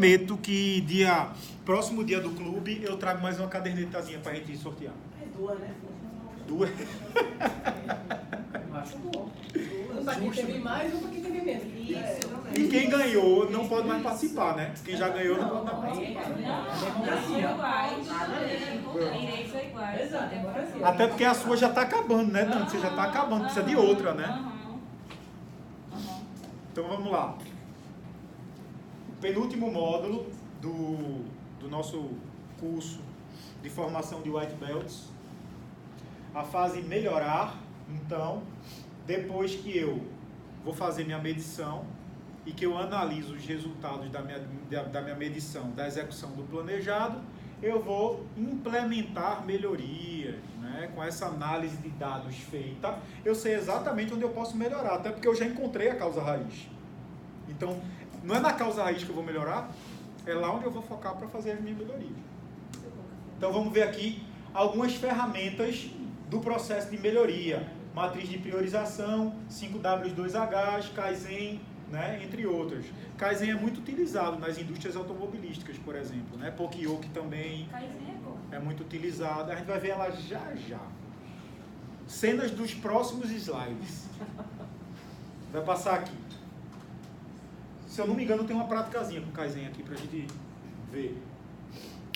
prometo que próximo dia do clube eu trago mais uma cadernetazinha pra gente sortear. É duas, né? Duas? Um pra quem teve mais, um pra quem teve menos. Isso. E quem ganhou não pode mais participar, né? Quem já ganhou não pode mais participar. Direitos são iguais. Exato, democracia. Até porque a sua já tá acabando, né, Dante? Você já tá acabando, precisa de outra, né? Então vamos lá. O penúltimo módulo do nosso curso de formação de White Belts. A fase melhorar. Então, depois que eu vou fazer minha medição e que eu analiso os resultados da minha medição, da execução do planejado, eu vou implementar melhorias, né? Com essa análise de dados feita, eu sei exatamente onde eu posso melhorar, até porque eu já encontrei a causa raiz. Então, não é na causa raiz que eu vou melhorar, é lá onde eu vou focar para fazer as minhas melhorias. Então, vamos ver aqui algumas ferramentas do processo de melhoria. Matriz de priorização, 5W2H, Kaizen, né, entre outras. Kaizen é muito utilizado nas indústrias automobilísticas, por exemplo, né? Pokiyoki também é muito utilizado. A gente vai ver ela já já. Cenas dos próximos slides. Vai passar aqui. Se eu não me engano, tem uma praticazinha com Kaizen aqui para a gente ver.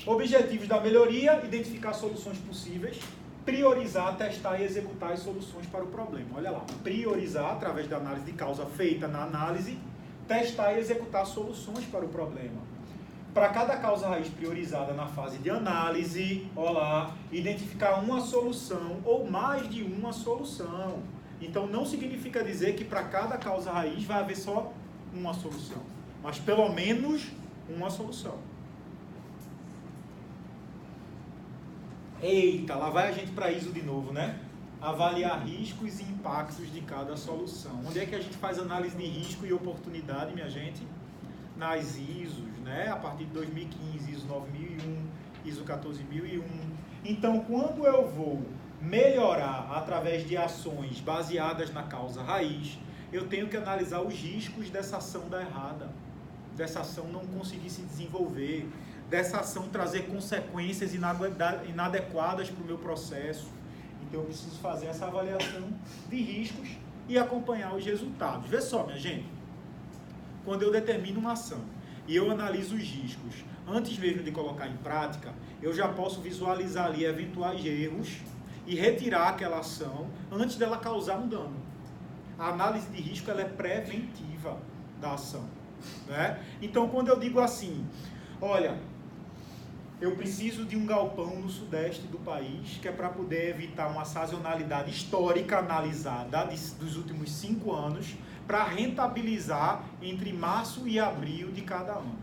Objetivos da melhoria: identificar soluções possíveis, priorizar, testar e executar as soluções para o problema. Olha lá, priorizar através da análise de causa feita na análise, testar e executar soluções para o problema. Para cada causa raiz priorizada na fase de análise, olha lá, identificar uma solução ou mais de uma solução. Então não significa dizer que para cada causa raiz vai haver só uma solução, mas pelo menos uma solução. Eita, lá vai a gente para ISO de novo, né? Avaliar riscos e impactos de cada solução. Onde é que a gente faz análise de risco e oportunidade, minha gente? Nas ISOs, né? A partir de 2015, ISO 9001, ISO 14001. Então, quando eu vou melhorar através de ações baseadas na causa raiz, eu tenho que analisar os riscos dessa ação dar errada, dessa ação não conseguir se desenvolver, dessa ação trazer consequências inadequadas para o meu processo. Então eu preciso fazer essa avaliação de riscos e acompanhar os resultados. Vê só, minha gente, quando eu determino uma ação e eu analiso os riscos, antes mesmo de colocar em prática, eu já posso visualizar ali eventuais erros e retirar aquela ação antes dela causar um dano. A análise de risco ela é preventiva da ação, né? Então quando eu digo assim, olha, eu preciso de um galpão no sudeste do país, que é para poder evitar uma sazonalidade histórica analisada dos últimos 5 anos, para rentabilizar entre março e abril de cada ano,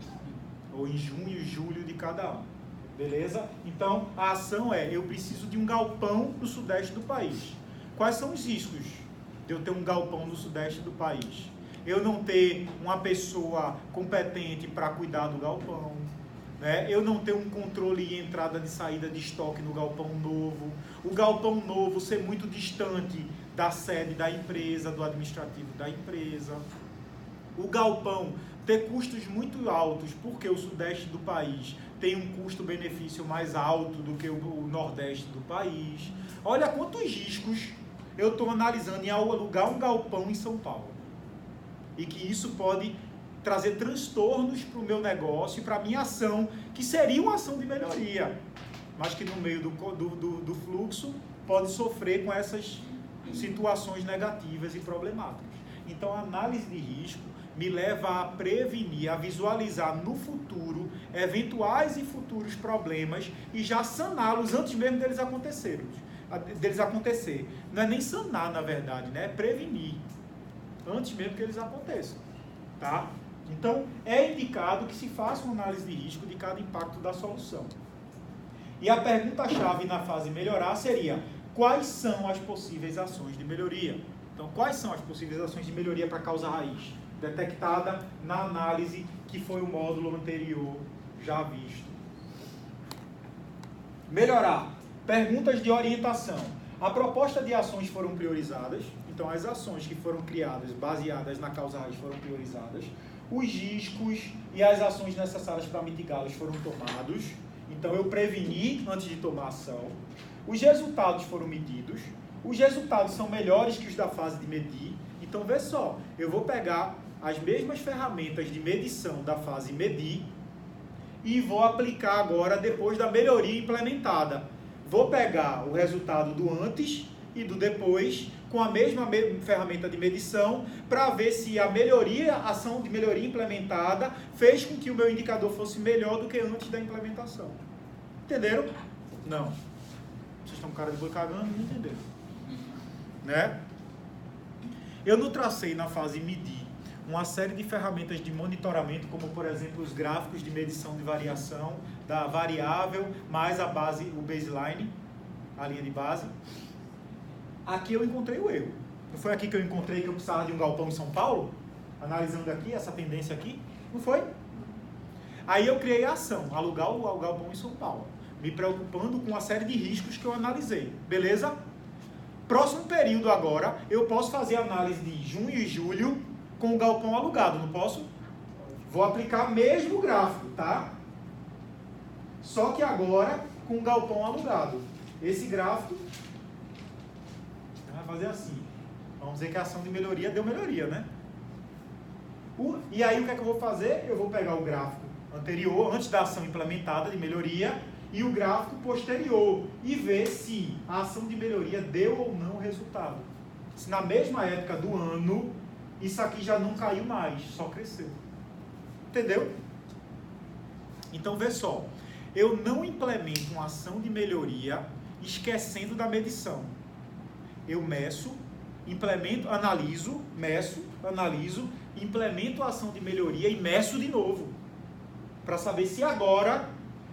ou em junho e julho de cada ano. Beleza? Então, a ação é, eu preciso de um galpão no sudeste do país. Quais são os riscos de eu ter um galpão no sudeste do país? Eu não ter uma pessoa competente para cuidar do galpão, né? Eu não ter um controle e entrada de saída de estoque no galpão novo, o galpão novo ser muito distante da sede da empresa, do administrativo da empresa, o galpão ter custos muito altos, porque o sudeste do país tem um custo-benefício mais alto do que o nordeste do país. Olha quantos riscos eu estou analisando em alugar um galpão em São Paulo. E que isso pode trazer transtornos para o meu negócio e para a minha ação, que seria uma ação de melhoria, mas que no meio do fluxo pode sofrer com essas situações negativas e problemáticas. Então, a análise de risco me leva a prevenir, a visualizar no futuro eventuais e futuros problemas e já saná-los antes mesmo deles acontecer. Não é nem sanar, na verdade, né? É prevenir antes mesmo que eles aconteçam, tá? Então, é indicado que se faça uma análise de risco de cada impacto da solução. E a pergunta-chave na fase melhorar seria: quais são as possíveis ações de melhoria? Então, quais são as possíveis ações de melhoria para a causa raiz? Detectada na análise que foi o módulo anterior já visto. Melhorar. Perguntas de orientação. A proposta de ações foram priorizadas. Então, as ações que foram criadas, baseadas na causa raiz, foram priorizadas. os riscos e as ações necessárias para mitigá-los foram tomados. Então, eu preveni antes de tomar ação. Os resultados foram medidos. Os resultados são melhores que os da fase de medir. Então, vê só, eu vou pegar as mesmas ferramentas de medição da fase medir e vou aplicar agora depois da melhoria implementada. Vou pegar o resultado do antes e do depois com a mesma ferramenta de medição para ver se a ação de melhoria implementada fez com que o meu indicador fosse melhor do que antes da implementação. Entenderam? Não. Vocês estão com cara de boi cagando, não entenderam. Né? Eu não tracei na fase medir uma série de ferramentas de monitoramento, como por exemplo os gráficos de medição de variação da variável mais a base, o baseline, a linha de base. Aqui eu encontrei o erro. Não foi aqui que eu encontrei que eu precisava de um galpão em São Paulo? Analisando aqui, essa tendência aqui? Não foi? Aí eu criei a ação, alugar o galpão em São Paulo, me preocupando com uma série de riscos que eu analisei. Beleza? Próximo período agora, eu posso fazer análise de junho e julho com o galpão alugado, não posso? Vou aplicar mesmo gráfico, tá? Só que agora com o galpão alugado. Esse gráfico vai fazer assim. Vamos dizer que a ação de melhoria deu melhoria, né? E aí o que é que eu vou fazer? Eu vou pegar o gráfico anterior, antes da ação implementada de melhoria, e o gráfico posterior, e ver se a ação de melhoria deu ou não resultado. Se na mesma época do ano, isso aqui já não caiu mais, só cresceu. Entendeu? Então, vê só. Eu não implemento uma ação de melhoria esquecendo da medição. Eu meço, implemento, analiso, implemento a ação de melhoria e meço de novo. Para saber se agora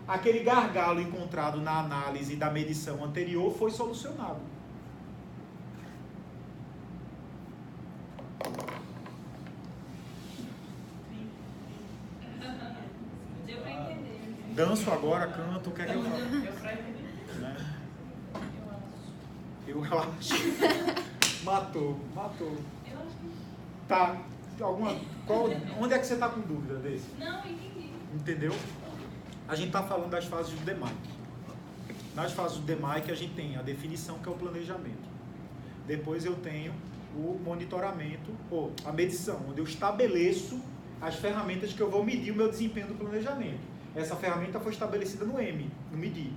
aquele gargalo encontrado na análise da medição anterior foi solucionado. Deu pra entender. Danço agora, canto, o que é que eu faço? Deu pra entender. Né? Eu acho. Matou. Eu acho que... Tá. Onde é que você está com dúvida desse? Não, entendi. Entendeu? A gente está falando das fases do DMAIC. Nas fases do DMAIC a gente tem a definição, que é o planejamento. Depois eu tenho o monitoramento, ou a medição, onde eu estabeleço as ferramentas que eu vou medir o meu desempenho do planejamento. Essa ferramenta foi estabelecida no M, no medir.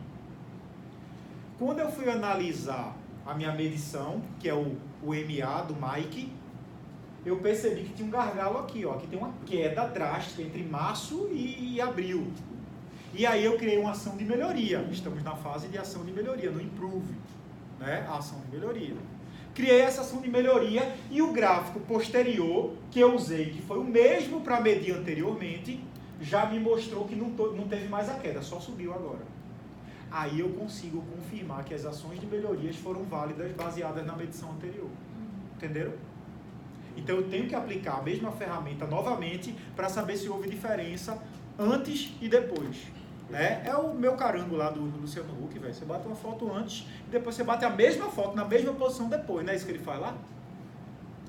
Quando eu fui analisar a minha medição, que é o MA do MAIC, eu percebi que tinha um gargalo aqui, ó, que tem uma queda drástica entre março e abril. E aí eu criei uma ação de melhoria. Estamos na fase de ação de melhoria, no Improve, né? A ação de melhoria. Criei essa ação de melhoria e o gráfico posterior que eu usei, que foi o mesmo para medir anteriormente, já me mostrou que não teve mais a queda, só subiu agora. Aí eu consigo confirmar que as ações de melhorias foram válidas baseadas na medição anterior. Entenderam? Então eu tenho que aplicar a mesma ferramenta novamente para saber se houve diferença antes e depois. Né? É o meu carango lá do Luciano Huck, velho. Você bate uma foto antes e depois você bate a mesma foto na mesma posição depois. Não é isso que ele faz lá?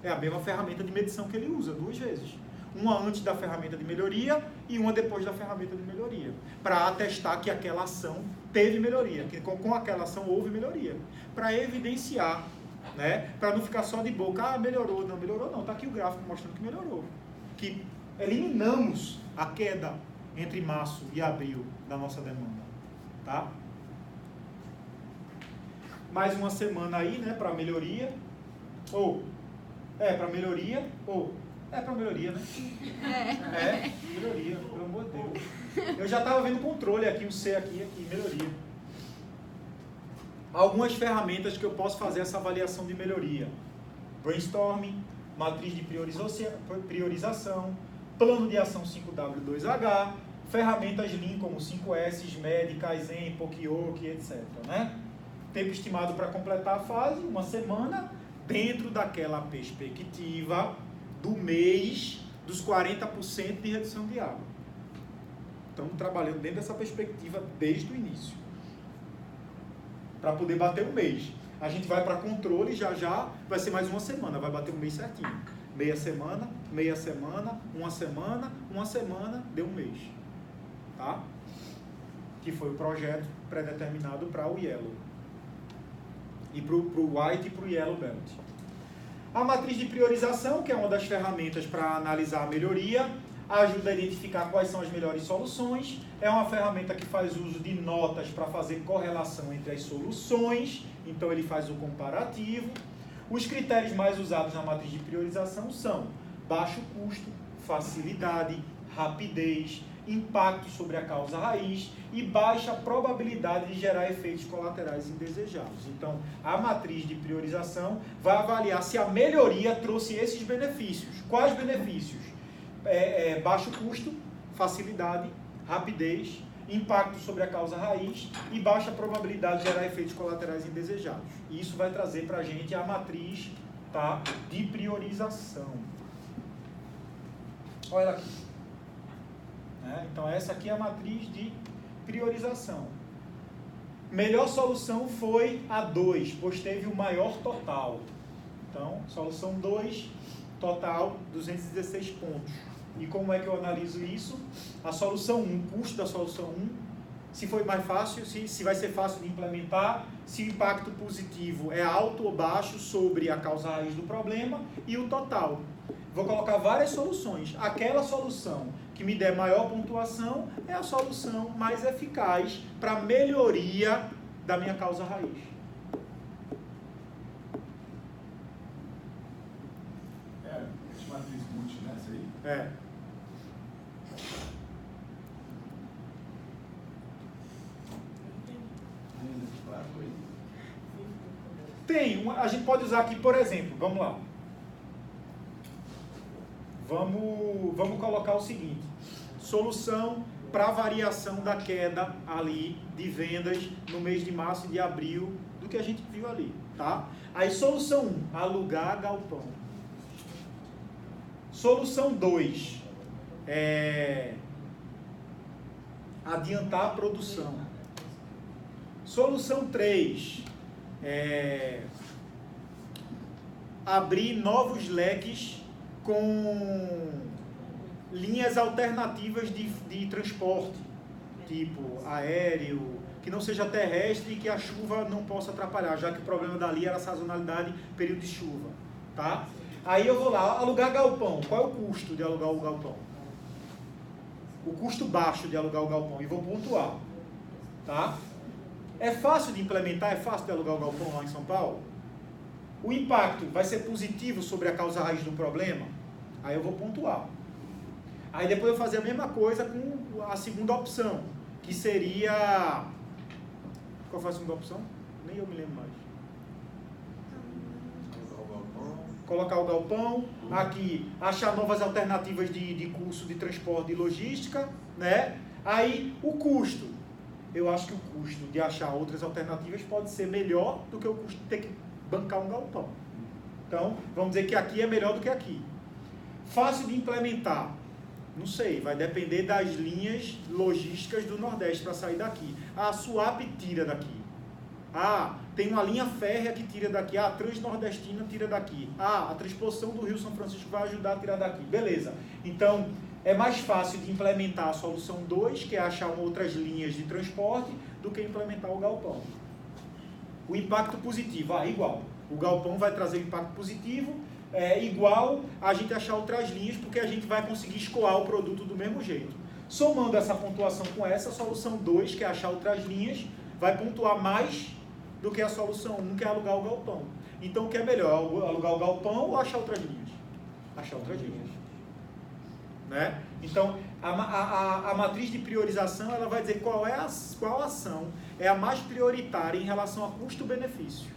É a mesma ferramenta de medição que ele usa 2 vezes. Uma antes da ferramenta de melhoria e uma depois da ferramenta de melhoria. Para atestar que aquela ação teve melhoria, que com aquela ação houve melhoria. Para evidenciar, né? Para não ficar só de boca, melhorou não. Está aqui o gráfico mostrando que melhorou. Que eliminamos a queda entre março e abril da nossa demanda. Tá? Mais uma semana aí, né? Para melhoria. Para melhoria, né? Melhoria, pelo amor de Deus. Eu já estava vendo controle aqui, o C aqui, melhoria. Algumas ferramentas que eu posso fazer essa avaliação de melhoria. Brainstorming, matriz de priorização, plano de ação 5W2H, ferramentas Lean como 5S, SMED, Kaizen, Pokiyoki, etc. Né? Tempo estimado para completar a fase, 1 semana, dentro daquela perspectiva do mês dos 40% de redução de água. Estamos trabalhando dentro dessa perspectiva desde o início. Para poder bater um mês. A gente vai para controle já vai ser mais 1 semana, vai bater um mês certinho. meia semana, uma semana, deu um mês. Tá? Que foi o projeto predeterminado para o Yellow. E para o White e para o Yellow Belt. A matriz de priorização, que é uma das ferramentas para analisar a melhoria, ajuda a identificar quais são as melhores soluções. É uma ferramenta que faz uso de notas para fazer correlação entre as soluções. Então ele faz o comparativo. Os critérios mais usados na matriz de priorização são baixo custo, facilidade, rapidez, impacto sobre a causa raiz e baixa probabilidade de gerar efeitos colaterais indesejados. Então, a matriz de priorização vai avaliar se a melhoria trouxe esses benefícios. Quais benefícios? Baixo custo, facilidade, rapidez, impacto sobre a causa raiz e baixa probabilidade de gerar efeitos colaterais indesejados. E isso vai trazer para a gente a matriz, tá, de priorização. Olha ela aqui. Então, essa aqui é a matriz de priorização. Melhor solução foi a 2, pois teve o maior total. Então, solução 2, total 216 pontos. E como é que eu analiso isso? A solução 1, custo da solução 1, se foi mais fácil, se vai ser fácil de implementar, se o impacto positivo é alto ou baixo sobre a causa raiz do problema e o total. Vou colocar várias soluções. Aquela solução que me der maior pontuação é a solução mais eficaz para melhoria da minha causa raiz. Matriz multi, né? Essa aí? É. Tem, a gente pode usar aqui, por exemplo, vamos lá. Vamos colocar o seguinte: solução para variação da queda ali de vendas no mês de março e de abril do que a gente viu ali, tá? Aí solução 1, alugar galpão. Solução 2, adiantar a produção. Solução 3, abrir novos leques com linhas alternativas de transporte, tipo aéreo, que não seja terrestre e que a chuva não possa atrapalhar, já que o problema dali era a sazonalidade, período de chuva, tá? Aí eu vou lá, alugar galpão. Qual é o custo de alugar o galpão? O custo baixo de alugar o galpão, e vou pontuar, tá? É fácil de implementar, é fácil de alugar o galpão lá em São Paulo? O impacto vai ser positivo sobre a causa raiz do problema? Aí eu vou pontuar. Aí depois eu vou fazer a mesma coisa com a segunda opção, que seria... Qual foi a segunda opção? Nem eu me lembro mais. Colocar o galpão, aqui, achar novas alternativas de curso de transporte e logística, né? Aí, o custo. Eu acho que o custo de achar outras alternativas pode ser melhor do que o custo de ter que bancar um galpão. Então, vamos dizer que aqui é melhor do que aqui. Fácil de implementar? Não sei, vai depender das linhas logísticas do Nordeste para sair daqui. A Suape tira daqui. Tem uma linha férrea que tira daqui. A Transnordestina tira daqui. A transposição do Rio São Francisco vai ajudar a tirar daqui. Beleza. Então, é mais fácil de implementar a solução 2, que é achar outras linhas de transporte, do que implementar o galpão. O impacto positivo, igual. O galpão vai trazer impacto positivo, igual a gente achar outras linhas, porque a gente vai conseguir escoar o produto do mesmo jeito. Somando essa pontuação com essa, a solução 2, que é achar outras linhas, vai pontuar mais do que a solução 1, que é alugar o galpão. Então, o que é melhor, alugar o galpão ou achar outras linhas? Achar outras linhas. Né? Então, a matriz de priorização, ela vai dizer qual ação é a mais prioritária em relação a custo-benefício.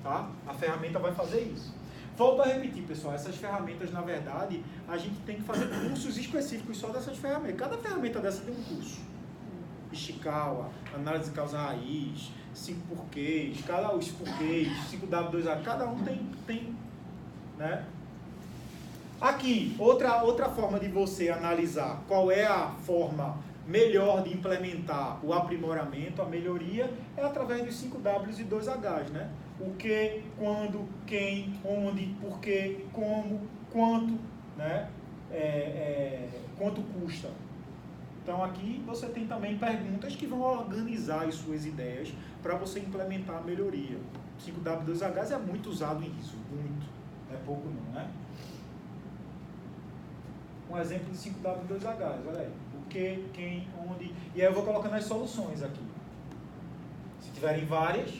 Tá? A ferramenta vai fazer isso. Volto a repetir, pessoal, essas ferramentas, na verdade, a gente tem que fazer cursos específicos só dessas ferramentas. Cada ferramenta dessa tem um curso. Ishikawa, análise de causa raiz, 5 porquês, os porquês, 5W2A, cada um tem, né? Aqui, outra forma de você analisar qual é a forma melhor de implementar o aprimoramento, a melhoria, é através dos 5Ws e 2Hs, né? O que, quando, quem, onde, porquê, como, quanto, né, quanto custa. Então aqui você tem também perguntas que vão organizar as suas ideias para você implementar a melhoria. 5W2H é muito usado em ISO, muito, não é pouco não, né? Um exemplo de 5W2H, olha aí, o que, quem, onde, e aí eu vou colocando as soluções aqui. Se tiverem várias,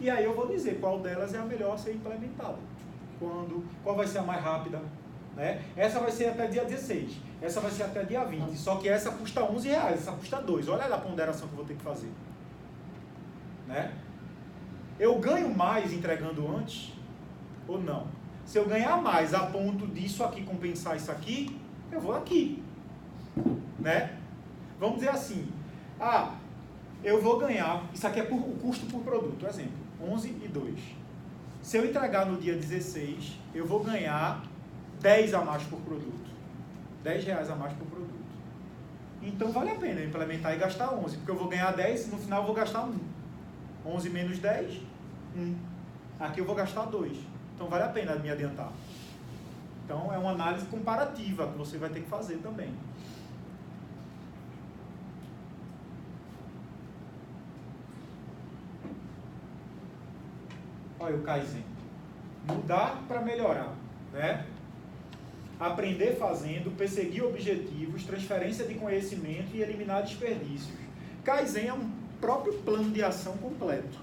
e aí eu vou dizer qual delas é a melhor a ser implementada. Qual vai ser a mais rápida, né? Essa vai ser até dia 16, essa vai ser até dia 20, só que essa custa R$11, essa custa 2, olha a ponderação que eu vou ter que fazer, né? Eu ganho mais entregando antes ou não? Se eu ganhar mais a ponto disso aqui compensar isso aqui, eu vou aqui, né? Vamos dizer assim, eu vou ganhar, isso aqui é o custo por produto, exemplo, 11 e 2. Se eu entregar no dia 16, eu vou ganhar 10 a mais por produto, R$10 a mais por produto. Então vale a pena eu implementar e gastar 11, porque eu vou ganhar 10, no final eu vou gastar 1. 11 menos 10, 1. Aqui eu vou gastar 2. Então vale a pena me adiantar. Então é uma análise comparativa que você vai ter que fazer também. Olha o Kaizen. Mudar para melhorar, né? Aprender fazendo, perseguir objetivos, transferência de conhecimento e eliminar desperdícios. Kaizen é um próprio plano de ação completo.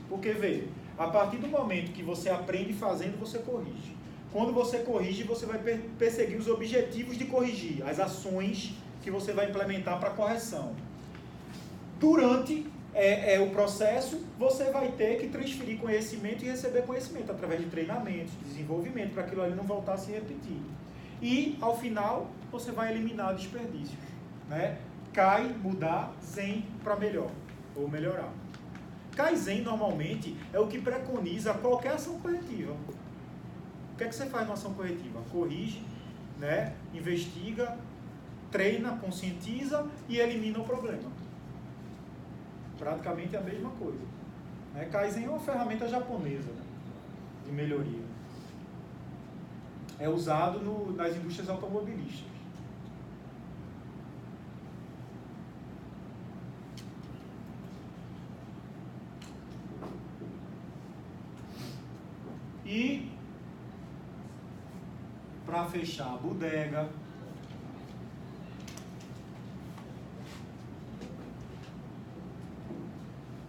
Porque, veja, a partir do momento que você aprende fazendo, você corrige. Quando você corrige, você vai perseguir os objetivos de corrigir, as ações que você vai implementar para correção. Durante o processo, você vai ter que transferir conhecimento e receber conhecimento através de treinamentos, de desenvolvimento, para aquilo ali não voltar a se repetir. E, ao final, você vai eliminar desperdícios, né? Kai, mudar, Zen para melhor, ou melhorar. Kaizen, normalmente, é o que preconiza qualquer ação corretiva. O que é que você faz numa ação corretiva? Corrige, né? Investiga, treina, conscientiza e elimina o problema. Praticamente é a mesma coisa. Né? Kaizen é uma ferramenta japonesa, né, de melhoria. É usado nas indústrias automobilísticas. E, para fechar a bodega,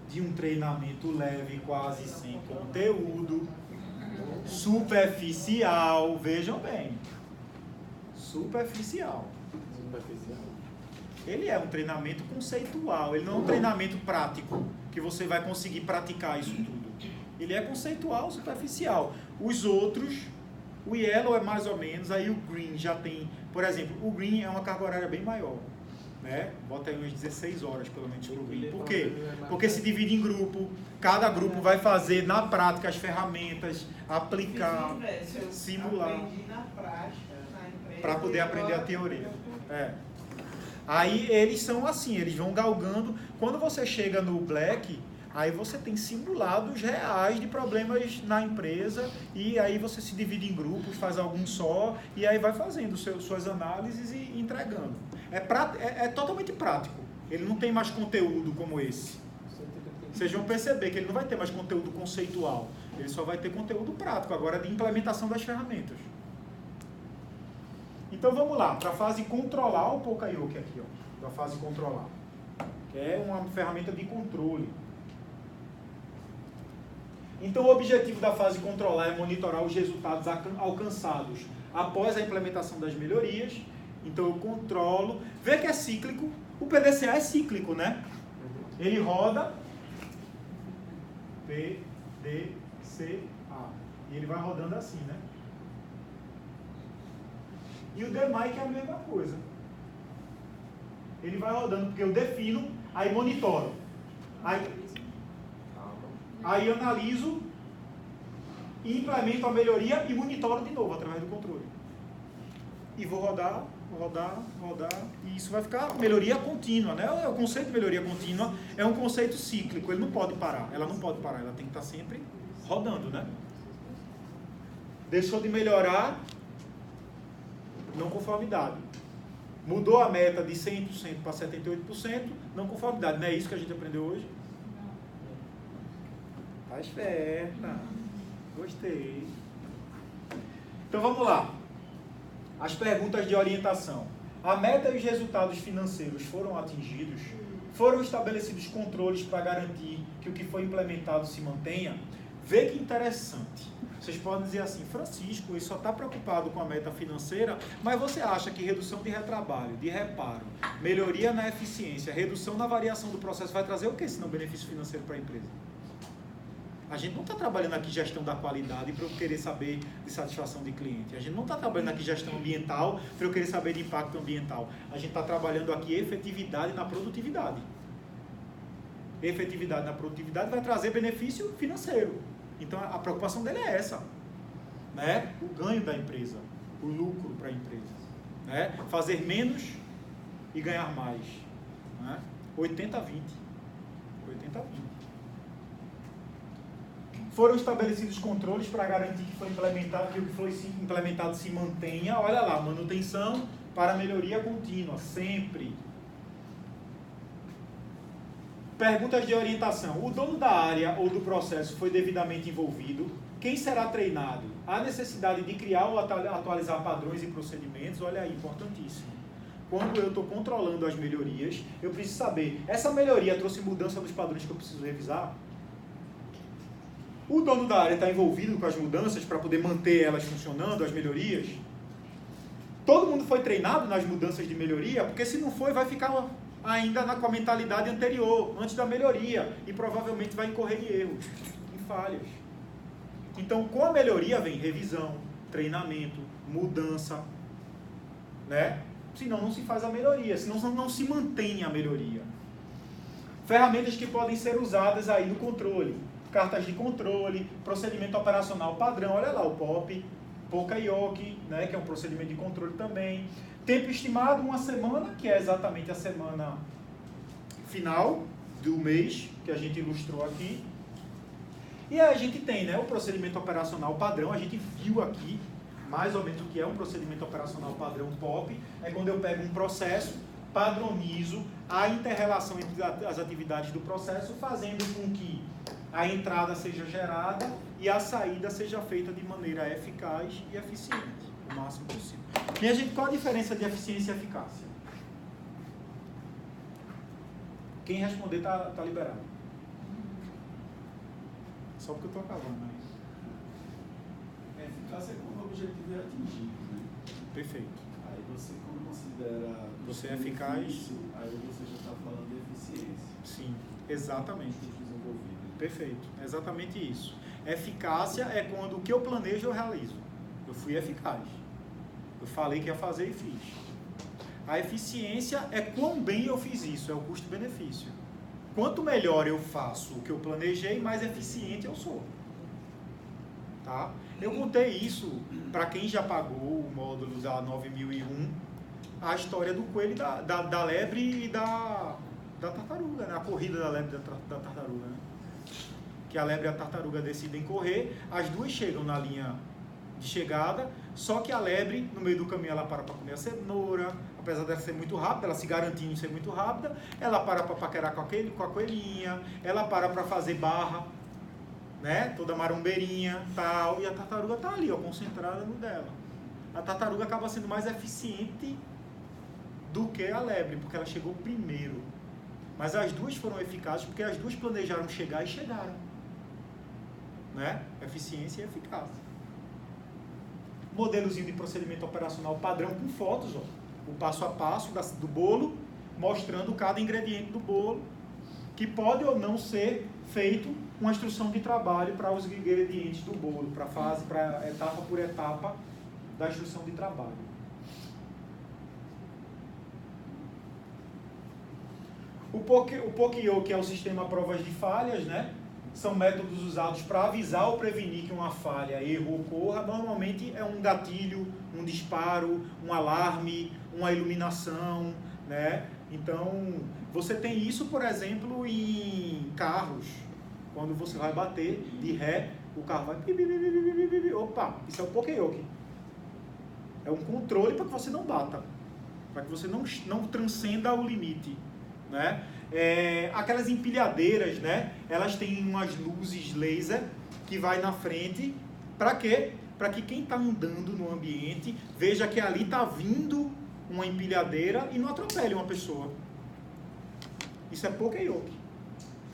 de um treinamento leve, quase sem conteúdo, superficial, vejam bem, superficial. Ele é um treinamento conceitual, ele não é um treinamento prático, que você vai conseguir praticar isso tudo. Ele é conceitual, superficial. Os outros, o Yellow é mais ou menos, aí o Green já tem, por exemplo, o Green é uma carga horária bem maior, né? Bota aí umas 16 horas pelo menos para o Green. Por quê? Porque se divide em grupo, cada grupo vai fazer na prática as ferramentas, aplicar, simular, para poder aprender a teoria. Aí eles são assim, eles vão galgando. Quando você chega no Black, aí você tem simulados reais de problemas na empresa e aí você se divide em grupos, faz algum só e aí vai fazendo suas análises e entregando. É totalmente prático. Ele não tem mais conteúdo como esse. Vocês vão perceber que ele não vai ter mais conteúdo conceitual. Ele só vai ter conteúdo prático, agora de implementação das ferramentas. Então vamos lá, para a fase controlar, o Pokayoke aqui, ó, para a fase controlar. Que é uma ferramenta de controle. Então o objetivo da fase controlar é monitorar os resultados alcançados após a implementação das melhorias. Então eu controlo, vê que é cíclico, o PDCA é cíclico, né? Ele roda PDCA e ele vai rodando assim, né? E o DMAIC é a mesma coisa. Ele vai rodando porque eu defino, aí monitoro. Aí eu analiso, implemento a melhoria e monitoro de novo através do controle. E vou rodar, e isso vai ficar melhoria contínua, né? O conceito de melhoria contínua é um conceito cíclico, ele não pode parar, ela não pode parar, ela tem que estar sempre rodando, né? Deixou de melhorar, não conformidade. Mudou a meta de 100% para 78%, não conformidade. Não é isso que a gente aprendeu hoje? Tá esperta. Gostei. Então vamos lá. As perguntas de orientação. A meta e os resultados financeiros foram atingidos? Foram estabelecidos controles para garantir que o que foi implementado se mantenha? Vê que interessante. Vocês podem dizer assim, Francisco, ele só está preocupado com a meta financeira, mas você acha que redução de retrabalho, de reparo, melhoria na eficiência, redução na variação do processo vai trazer o que, senão benefício financeiro para a empresa? A gente não está trabalhando aqui gestão da qualidade para eu querer saber de satisfação de cliente. A gente não está trabalhando aqui gestão ambiental para eu querer saber de impacto ambiental. A gente está trabalhando aqui efetividade na produtividade. Efetividade na produtividade vai trazer benefício financeiro. Então a preocupação dele é essa, né? O ganho da empresa, o lucro para a empresa, né? Fazer menos e ganhar mais, né? 80-20. 80-20. Foram estabelecidos controles para garantir que o que foi implementado se mantenha. Olha lá, manutenção para melhoria contínua, sempre. Perguntas de orientação. O dono da área ou do processo foi devidamente envolvido? Quem será treinado? Há necessidade de criar ou atualizar padrões e procedimentos? Olha aí, importantíssimo. Quando eu estou controlando as melhorias, eu preciso saber, essa melhoria trouxe mudança nos padrões que eu preciso revisar? O dono da área está envolvido com as mudanças para poder manter elas funcionando, as melhorias? Todo mundo foi treinado nas mudanças de melhoria? Porque se não foi, vai ficar ainda com a mentalidade anterior, antes da melhoria, e provavelmente vai incorrer em erros, em falhas. Então, com a melhoria vem revisão, treinamento, mudança, né? Senão não se faz a melhoria, senão não se mantém a melhoria. Ferramentas que podem ser usadas aí no controle. Cartas de controle, procedimento operacional padrão, olha lá o POP, POCA-IOC, né, que é um procedimento de controle também. Tempo estimado, 1 semana, que é exatamente a semana final do mês, que a gente ilustrou aqui. E aí a gente tem, né, o procedimento operacional padrão, a gente viu aqui mais ou menos o que é um procedimento operacional padrão POP, é quando eu pego um processo, padronizo a inter-relação entre as atividades do processo, fazendo com que a entrada seja gerada e a saída seja feita de maneira eficaz e eficiente, o máximo possível. Minha gente, qual a diferença de eficiência e eficácia? Quem responder tá liberado. Só porque eu estou acabando, né? Eficácia é quando o objetivo é atingido, né? Perfeito. Aí você, quando considera... Você é eficaz... Aí você já está falando de eficiência. Sim, exatamente. Desenvolvido. Perfeito, é exatamente isso. Eficácia é quando o que eu planejo eu realizo. Eu fui eficaz. Eu falei que ia fazer e fiz. A eficiência é quão bem eu fiz isso, é o custo-benefício. Quanto melhor eu faço o que eu planejei, mais eficiente eu sou. Tá? Eu contei isso para quem já pagou o módulo da 9001, a história do coelho, da lebre e da tartaruga, né? A corrida da lebre e da tartaruga, né? Que a lebre e a tartaruga decidem correr, as duas chegam na linha de chegada, só que a lebre, no meio do caminho, ela para comer a cenoura, apesar dela ser muito rápida, ela se garantindo em ser muito rápida, ela para paquerar com a coelhinha, ela para fazer barra, né? Toda marombeirinha, tal, e a tartaruga tá ali, ó, concentrada no dela. A tartaruga acaba sendo mais eficiente do que a lebre, porque ela chegou primeiro. Mas as duas foram eficazes porque as duas planejaram chegar e chegaram. Né? Eficiência e eficácia. Modelozinho de procedimento operacional padrão com fotos, ó. O passo a passo do bolo, mostrando cada ingrediente do bolo, que pode ou não ser feito uma instrução de trabalho para os ingredientes do bolo, para etapa por etapa da instrução de trabalho. O POCA-IOC, que é o sistema provas de falhas, né? São métodos usados para avisar ou prevenir que uma falha, erro ocorra. Normalmente é um gatilho, um disparo, um alarme, uma iluminação, né? Então, você tem isso, por exemplo, em carros. Quando você vai bater de ré, o carro vai... Opa, isso é o POCA-IOC. É um controle para que você não bata, para que você não transcenda o limite, né? Aquelas empilhadeiras, né? Elas têm umas luzes laser que vai na frente. Para quê? Para que quem está andando no ambiente veja que ali está vindo uma empilhadeira e não atropele uma pessoa. Isso é poka-yoke.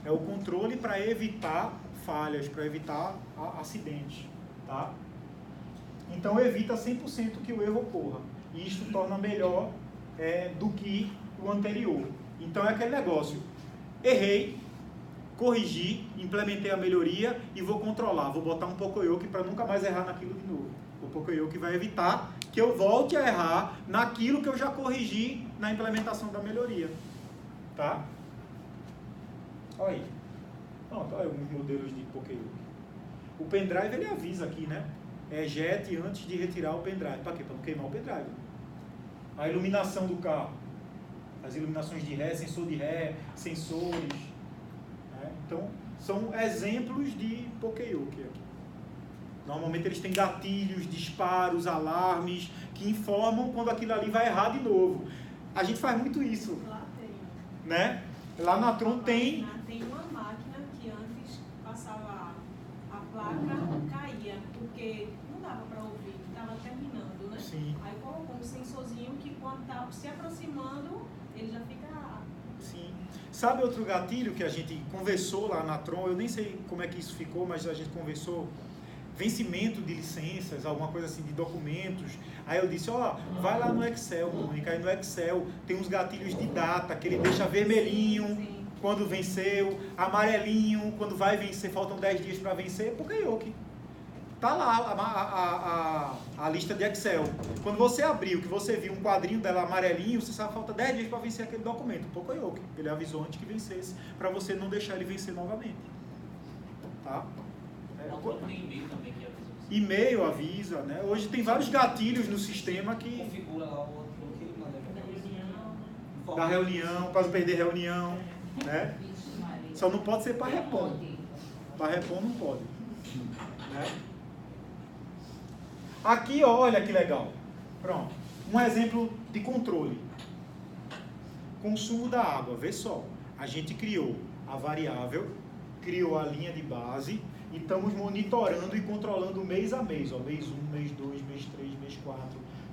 É o controle para evitar falhas, para evitar acidentes, tá? Então evita 100% que o erro ocorra. E isto torna melhor do que o anterior. Então é aquele negócio. Errei, corrigi, implementei a melhoria e vou controlar. Vou botar um poka-yoke para nunca mais errar naquilo de novo. O poka-yoke vai evitar que eu volte a errar naquilo que eu já corrigi na implementação da melhoria. Tá? Olha aí. Pronto, olha alguns modelos de poka-yoke. O pendrive ele avisa aqui, né? Ejete antes de retirar o pendrive. Para quê? Para não queimar o pendrive. A iluminação do carro. As iluminações de ré, sensor de ré, sensores. Né? Então, são exemplos de poka-yoke aqui. Normalmente eles têm gatilhos, disparos, alarmes, que informam quando aquilo ali vai errar de novo. A gente faz muito isso. Lá tem. Né? Lá na Tron tem... Tem uma máquina que antes passava a placa, caía, porque não dava para ouvir, estava terminando, né? Sim. Aí colocou um sensorzinho que quando está se aproximando, ele já fica... Sim. Sabe outro gatilho que a gente conversou lá na Tron? Eu nem sei como é que isso ficou, mas a gente conversou. Vencimento de licenças, alguma coisa assim, de documentos. Aí eu disse, vai lá no Excel, Mônica. Aí no Excel tem uns gatilhos de data, que ele deixa vermelhinho quando venceu, amarelinho quando vai vencer, faltam 10 dias para vencer, poka-yoke. Tá lá a lista de Excel. Quando você abriu, que você viu um quadrinho dela amarelinho, você sabe que falta 10 dias para vencer aquele documento, poka-yoke. Ele avisou antes que vencesse, para você não deixar ele vencer novamente. Tá? Tem e-mail também que avisa. E-mail avisa, né? Hoje tem vários gatilhos no sistema que... Configura lá o outro que manda da reunião, para não perder reunião, né? Só não pode ser para repor. Para repor não pode. Né? Aqui, olha que legal. Pronto. Um exemplo de controle. Consumo da água. Vê só. A gente criou a variável, criou a linha de base e estamos monitorando e controlando mês a mês. Ó, mês 1, mês 2, mês 3, mês 4.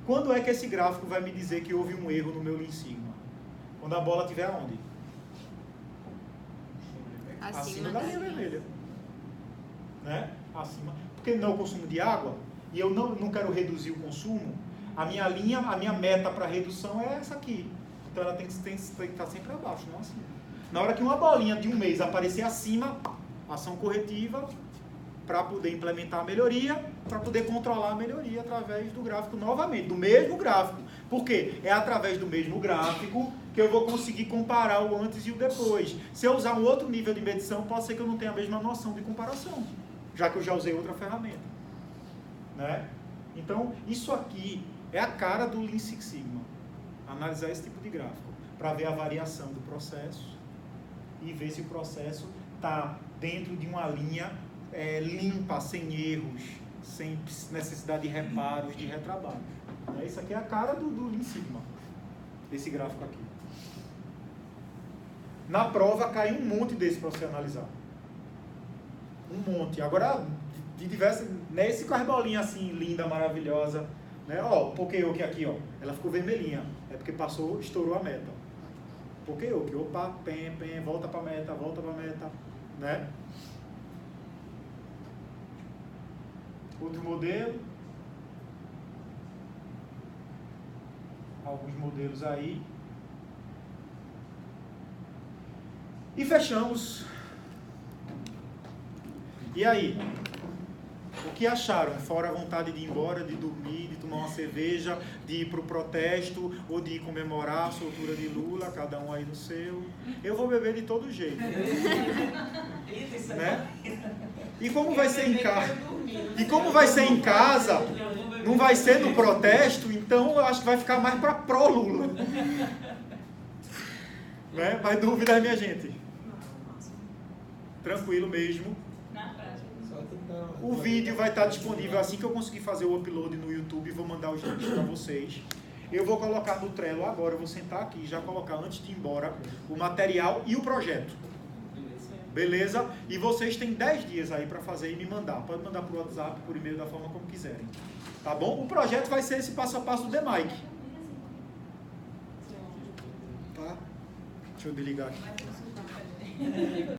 Quando é que esse gráfico vai me dizer que houve um erro no meu Lean Sigma? Quando a bola estiver aonde? Acima da linha vermelha. Né? Acima. Porque não é o consumo de água e eu não quero reduzir o consumo, a minha meta para redução é essa aqui. Então ela tem que estar sempre abaixo, não acima. Na hora que uma bolinha de um mês aparecer acima, ação corretiva para poder implementar a melhoria, para poder controlar a melhoria através do gráfico novamente, do mesmo gráfico. Por quê? É através do mesmo gráfico que eu vou conseguir comparar o antes e o depois. Se eu usar um outro nível de medição, pode ser que eu não tenha a mesma noção de comparação, já que eu já usei outra ferramenta. Né? Então, isso aqui é a cara do Lean Six Sigma. Analisar esse tipo de gráfico, para ver a variação do processo e ver se o processo está dentro de uma linha limpa, sem erros, sem necessidade de reparos, de retrabalho. Isso aqui é a cara do Lean Sigma, esse gráfico aqui. Na prova cai um monte desse para você analisar. Um monte. Agora, de diversas... Nesse com as bolinhas assim, linda, maravilhosa. Né? Ó, o poka-yoke aqui, ó. Ela ficou vermelhinha. É porque passou, estourou a meta. Poka-yoke. Opa, pem, volta para meta, né? Outro modelo. Alguns modelos aí. E fechamos. E aí? O que acharam? Fora a vontade de ir embora, de dormir, de tomar uma cerveja, de ir para o protesto, ou de ir comemorar a soltura de Lula, cada um aí no seu. Eu vou beber de todo jeito. Né? E como vai ser em casa? E como vai ser em casa, não vai ser no protesto, então eu acho que vai ficar mais para pró-Lula. Né? Mais dúvidas, minha gente? Tranquilo mesmo. Na prática. Só O vídeo vai estar disponível assim que eu conseguir fazer o upload no YouTube. Vou mandar os links para vocês. Eu vou colocar no Trello agora. Eu vou sentar aqui e já colocar antes de ir embora o material e o projeto. Beleza? E vocês têm 10 dias aí para fazer e me mandar. Pode mandar por WhatsApp, por e-mail, da forma como quiserem. Tá bom? O projeto vai ser esse passo a passo do DMic. Tá? Deixa eu desligar aqui. Vai ter que soltar pra gente.